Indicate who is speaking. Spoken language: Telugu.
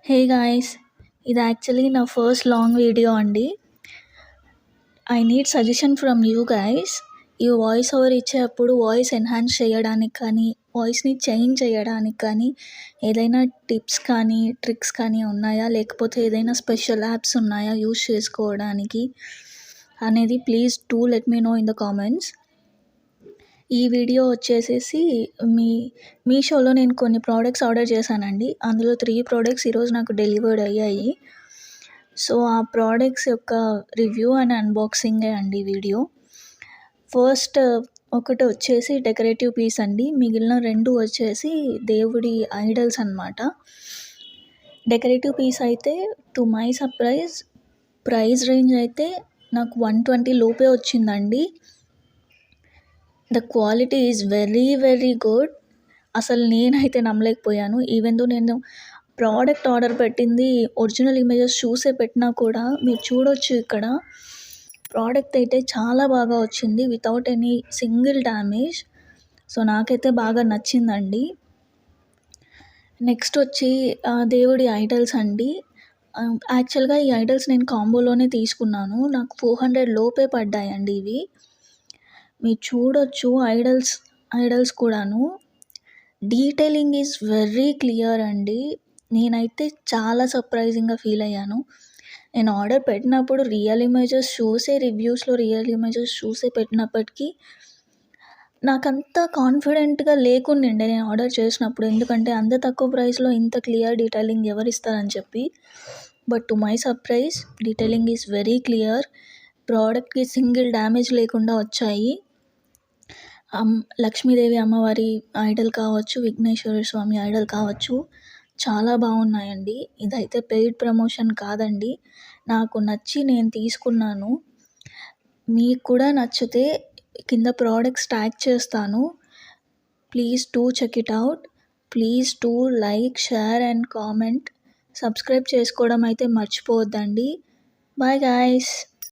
Speaker 1: Hey guys! ఇది యాక్చువల్లీ నా ఫస్ట్ లాంగ్ వీడియో అండి. I need suggestion from you guys. ఈ వాయిస్ ఓవర్ ఇచ్చేటప్పుడు వాయిస్ ఎన్హాన్స్ చేయడానికి కానీ, వాయిస్‌ని చేంజ్ చేయడానికి కానీ, ఏదైనా టిప్స్ కానీ, ట్రిక్స్ కానీ ఉన్నాయా? లేకపోతే ఏదైనా స్పెషల్ యాప్స్ ఉన్నాయా యూజ్ చేసుకోవడానికి అనేది please do let me know in the comments. ఈ వీడియో వచ్చేసేసి మీషోలో నేను కొన్ని ప్రోడక్ట్స్ ఆర్డర్ చేశానండి. అందులో 3 ప్రోడక్ట్స్ ఈరోజు నాకు డెలివర్డ్ అయ్యాయి. సో, ఆ ప్రోడక్ట్స్ యొక్క రివ్యూ అండ్ అన్బాక్సింగే అండి వీడియో. ఫస్ట్ ఒకటి వచ్చేసి డెకరేటివ్ పీస్ అండి. మిగిలిన 2 వచ్చేసి దేవుడి ఐడల్స్ అనమాట. డెకరేటివ్ పీస్ అయితే to my surprise price range అయితే నాకు 120 లోపే వచ్చిందండి. The quality is very very good. అసలు నేనైతే నమ్మలేకపోయాను. ఈవెన్ దో నేను ప్రోడక్ట్ ఆర్డర్ పెట్టింది ఒరిజినల్ ఇమేజెస్ చూసే పెట్టినా కూడా మీరు చూడొచ్చు ఇక్కడ. ప్రోడక్ట్ అయితే చాలా బాగా వచ్చింది without any single damage. So, నాకైతే బాగా నచ్చిందండి. నెక్స్ట్ వచ్చి దేవుడి ఐడల్స్ అండి. యాక్చువల్‌గా ఈ ఐడల్స్ నేను కాంబోలోనే తీసుకున్నాను. నాకు 400 లోపే పడ్డాయండి ఇవి. మీరు చూడొచ్చు ఐడల్స్ కూడాను. డీటెయిలింగ్ ఈజ్ వెరీ క్లియర్ అండి. నేనైతే చాలా సర్ప్రైజింగ్‌గా ఫీల్ అయ్యాను. నేను ఆర్డర్ పెట్టినప్పుడు రివ్యూస్‌లో రియల్ ఇమేజెస్ చూసే పెట్టినప్పటికీ నాకంత కాన్ఫిడెంట్‌గా లేకుండిండే నేను ఆర్డర్ చేసినప్పుడు. ఎందుకంటే అంత తక్కువ ప్రైస్‌లో ఇంత క్లియర్ డీటెయిలింగ్ ఎవరిస్తారని చెప్పి. But to my surprise detailing is very clear. ప్రోడక్ట్‌కి సింగిల్ డ్యామేజ్ లేకుండా వచ్చాయి. లక్ష్మీదేవి అమ్మవారి ఐడల్ కావచ్చు, విఘ్నేశ్వర స్వామి ఐడల్ కావచ్చు, చాలా బాగున్నాయండి. ఇదైతే పెయిడ్ ప్రమోషన్ కాదండి. నాకు నచ్చి నేను తీసుకున్నాను. మీకు కూడా నచ్చితే కింద ప్రోడక్ట్స్ ట్యాగ్ చేస్తాను. Please do check it out. Please do like, share and comment. Subscribe చేసుకోవడం అయితే మర్చిపోవద్దండి. Bye guys.